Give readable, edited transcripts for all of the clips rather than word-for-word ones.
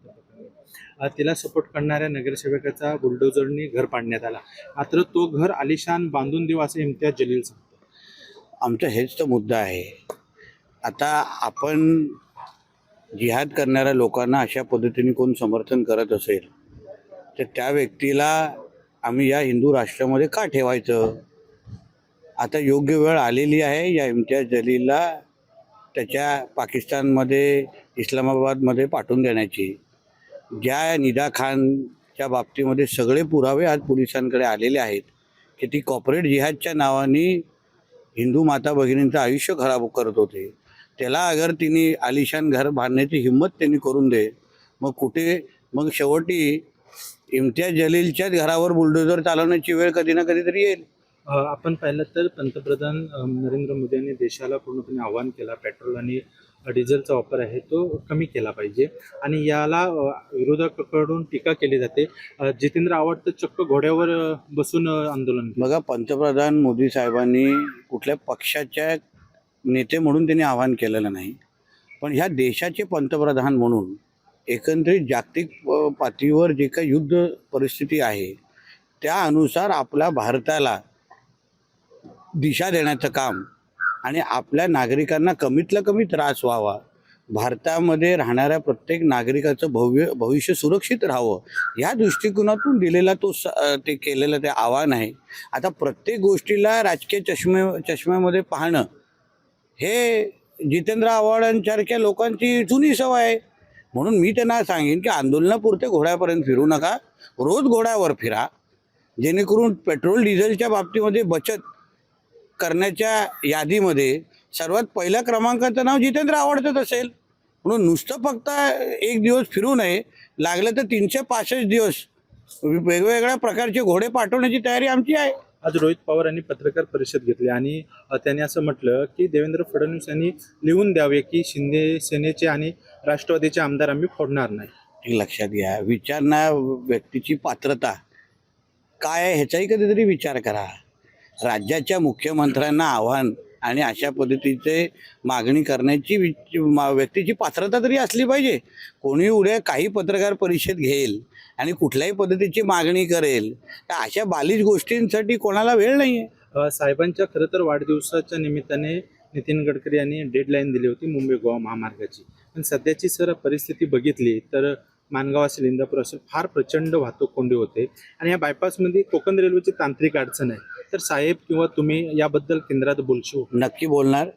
प्रकरणी तिला सपोर्ट करणाऱ्या नगरसेवकाचा बुलडोझरनी घर पाडण्यात आला, मात्र तो घर आलिशान बांधून देऊ असे इम्तियाज जलील सांगतो. आमचा हेच तर मुद्दा आहे. आता आपण जिहाद करणाऱ्या लोकांना अशा पद्धतीने कोण समर्थन करत असेल तर त्या व्यक्तीला आम्ही या हिंदू राष्ट्रामध्ये का ठेवायचं. आता योग्य वेळ आलेली आहे या इम्तियाज जलीलला त्याच्या पाकिस्तानमध्ये इस्लामाबादमध्ये पाठवून देण्याची. ज्या निदा खानच्या बाबतीमध्ये सगळे पुरावे आज पोलिसांकडे आलेले आहेत की ती कॉर्पोरेट जिहादच्या नावाने हिंदू माता भगिनींचं आयुष्य खराब करत होते. त्याला अगर तिने आलिशान घर बांधण्याची हिंमत त्यांनी करून दे, मग शेवटी इम्तियाज जलीलच्याच घरावर बुलडोझर चालवण्याची वेळ कधी ना कधीतरी येईल. आपण पाहिलं तर पंतप्रधान नरेंद्र मोदी यांनी देशाला पूर्णपणे आवाहन केला, पेट्रोल आणि डिझेलचा वापर आहे तो कमी केला पाहिजे आणि याला विरोधकाकडून टीका केली जाते. जितेंद्र आव्हाड तर चक्क घोड्यावर बसून आंदोलन केलं. बघा, पंतप्रधान मोदी साहेबांनी कुठल्या पक्षाच्या नेते म्हणून त्यांनी आवाहन केलेलं नाही, पण ह्या देशाचे पंतप्रधान म्हणून एकंदरीत जागतिक पातळीवर जे काही युद्ध परिस्थिती आहे त्यानुसार आपल्या भारताला दिशा देण्याचं काम आणि आपल्या नागरिकांना कमीतला कमी त्रास व्हावा, भारतामध्ये राहणाऱ्या प्रत्येक नागरिकाचं भविष्य सुरक्षित राहावं या दृष्टिकोनातून दिलेला ते केलेलं ते आव्हान आहे. आता प्रत्येक गोष्टीला राजकीय चष्म्यामध्ये पाहणं हे जितेंद्र आव्हाडांसारख्या लोकांची जुनी सवय आहे. म्हणून मी त्यांना सांगेन की आंदोलनापुरते घोड्यापर्यंत फिरू नका, रोज घोड्यावर फिरा, जेणेकरून पेट्रोल डिझेलच्या बाबतीमध्ये बचत करण्याच्या यादीमध्ये सर्वात पहिल्या क्रमांकाचं नाव जितेंद्र आव्हाडचंच असेल. म्हणून नुसतं फक्त एक दिवस फिरू नये, लागलं तर 365 दिवस वेगवेगळ्या प्रकारचे घोडे पाठवण्याची तयारी आमची आहे. आज रोहित पवार यांनी पत्रकार परिषद घेतली आणि त्यांनी असं म्हटलं की देवेंद्र फडणवीस यांनी लिहून द्यावे की शिंदे सेनेचे आणि राष्ट्रवादीचे आमदार आम्ही फोडणार नाही. हे लक्षात घ्या, विचारणा व्यक्तीची पात्रता काय आहे ह्याचाही कधीतरी विचार करा. राज्याच्या मुख्यमंत्र्यांना आव्हान आणि अशा पद्धतीचे मागणी करण्याची व्यक्तीची पात्रता तरी असली पाहिजे. कोणी उद्या काही पत्रकार परिषद घेईल आणि कुठल्याही पद्धतीची मागणी करेल तर अशा बालिश गोष्टींसाठी कोणाला वेळ नाही आहे. साहेबांच्या खरं तर वाढदिवसाच्या निमित्ताने नितीन गडकरी यांनी डेडलाईन दिली होती मुंबई गोवा महामार्गाची, पण सध्याची परिस्थिती बघितली तर मानगाव असेल, इंदापूर असेल, फार प्रचंड वाहतूक कोंडी होते आणि या बायपासमध्ये कोकण रेल्वेची तांत्रिक अडचण आहे. तर साहेब किंवा तुम्ही याबद्दल केंद्रात बोलशो? नक्की बोलणार.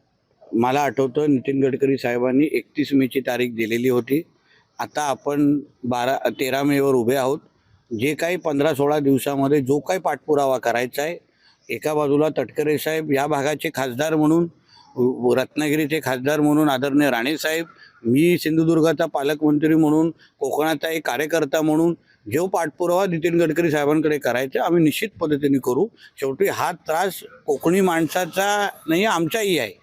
मला आठवतं नितीन गडकरी साहेबांनी 31 मेची तारीख दिलेली होती. आता आपण 13 मेवर उभे आहोत. जे काही 15-16 दिवसामध्ये जो काही पाठपुरावा करायचा आहे, एका बाजूला तटकरे साहेब या भागाचे खासदार म्हणून, रत्नागिरीचे खासदार म्हणून आदरणीय राणेसाहेब, मी सिंधुदुर्गाचा पालकमंत्री म्हणून, कोकणाचा एक कार्यकर्ता म्हणून जो पाठपुरावा नितीन गडकरी साहेबांकडे करायचा आम्ही निश्चित पद्धतीने करू. शेवटी हा त्रास कोकणी माणसाचा नाही, आमचाही आहे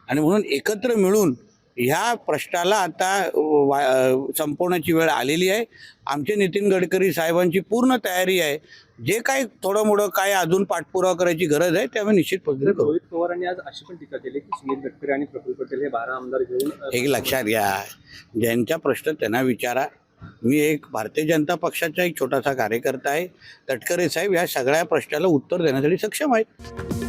आणि म्हणून एकत्र मिळून ह्या प्रश्नाला आता संपवण्याची वेळ आलेली आहे. आमचे नितीन गडकरी साहेबांची पूर्ण तयारी आहे. जे काही थोडं मोठं काय अजून पाठपुरावा करायची गरज आहे ते आम्ही निश्चित पद्धतीने करू. रोहित पवारांनी आज अशी पण टीका केली की सुनील गडकरी आणि प्रफुल्ल पटेल हे 12 आमदार घेऊन हे लक्षात घ्या, ज्यांचा प्रश्न त्यांना विचारा. मी एक भारतीय जनता पक्षाचा एक छोटासा कार्यकर्ता आहे. तटकरे साहेब या सगळ्या प्रश्नाला उत्तर देण्यासाठी सक्षम आहेत.